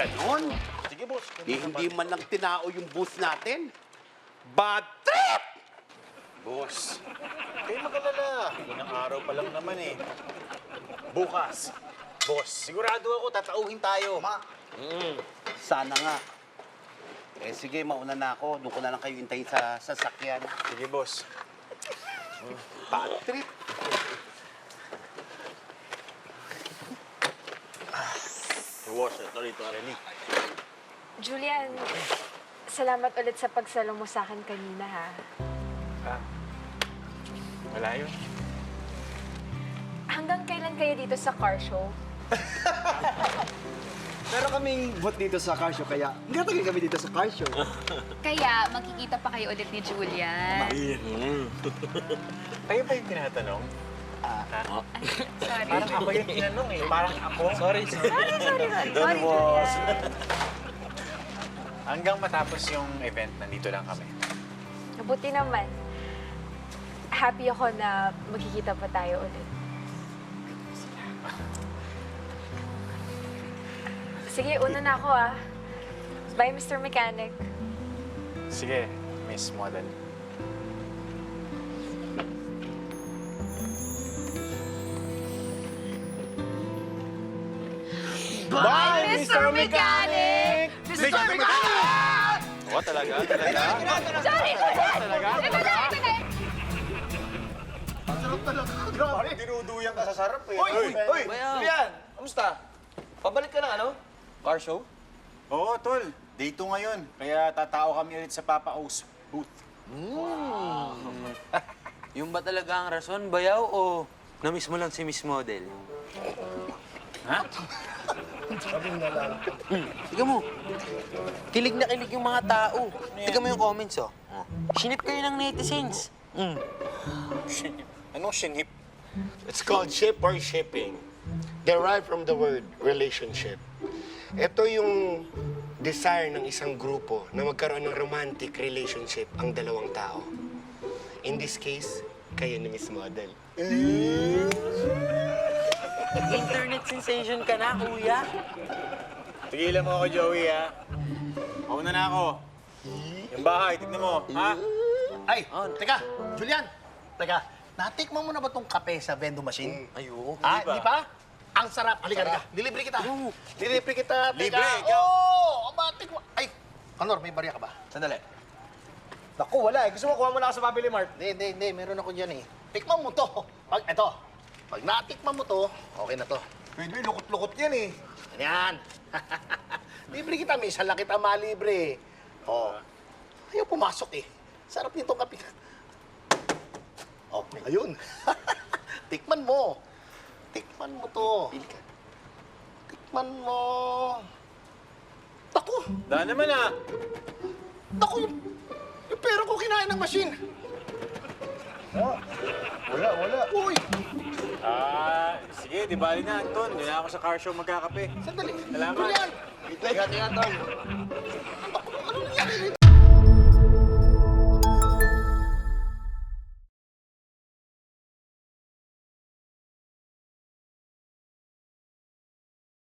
ganon. Sige, boss. Hindi man lang tinao yung booth natin. Bad trip! Boss, kayo mag-alala. Unang araw pa lang naman eh. Bukas, boss, sigurado ako tatauhin tayo. Sana nga. Eh sige, mauna na ako. Doon ko na lang kayo intayin sa sasakyan. Sige, boss. Bad trip. Boss, ito rito, Arely. Julian, salamat ulit sa pagsalo mo sa akin kanina, ha? Wala yun. Hanggang kailan kayo dito sa car show? Meron kaming booth dito sa car show, kaya nagtatagal kami dito sa car show. Kaya magkikita pa kayo ulit ni Julian. Kayo ba yung tinatanong? Sorry. Parang ako yung tinanong eh. Parang ako. Sorry. Sorry, Don't boss. Julian. Hanggang matapos yung event, nandito lang kami. Mabuti naman. Happy ako na magkikita pa tayo ulit. Sige, una na ako, ah. Bye, Mr. Mechanic. Sige, Miss Model. Bye, Mr. Mechanic! Mr. Mechanic! Oo, talaga? Talaga? Sorry, Talaga? Parang dinuduyang ka sa sarap eh. Uy! Julian! Kamusta? Pabalik ka ng ano? Car show? Oo, tol. Day 2 ngayon. Kaya tatao kami ulit sa Papa O's booth. Yung ba talaga ang rason, bayaw, o na-miss mo lang si Miss Model? Ha? Tiga mo, kilig na kilig yung mga tao. Tiga mo yung comments, oh. Sinip kayo ng netizens. Anong sinip? It's called ship or shipping. Derived from the word relationship. Ito yung desire ng isang grupo na magkaroon ng romantic relationship ang dalawang tao. In this case, kayo ni Miss Model. Internet sensation ka na, kuya. Tigilan mo ako, Joey, ha? Mauna na ako. Yung bahay, tignan mo, ha? Ay, teka, Julian! Teka, natikman mo na ba tong kape sa vending machine? Ayoko. Ah, ba? di ba? Ang sarap. Halika, halika. Dilibre kita. Dilibre kita. Teka. Libre, ikaw? Oo! Matikman. Ay, Kanor, may barya ka ba? Sandali. Naku, wala eh. Gusto mo kuha mo na ako sa Family Mart. Hindi. Meron ako dyan eh. Tikman mo to. Pag natikman mo to, okay na to. Pwede, lukot-lukot yan eh. Yan. Libre kita, may isa lang kita malibre. Oh. Ayaw pumasok eh. Sarap nitong kape. Oh, ayun. Tikman mo. Tikman mo to. Tikman mo. Naku! Daan naman, ha? Naku! Yung pera ko kinain ng machine. Wala. Uy! Sige, di bali na, Anton. Doon na ako sa car show magkakape. Sandali. Salamat. Julian! Ingat, Tol. Naku,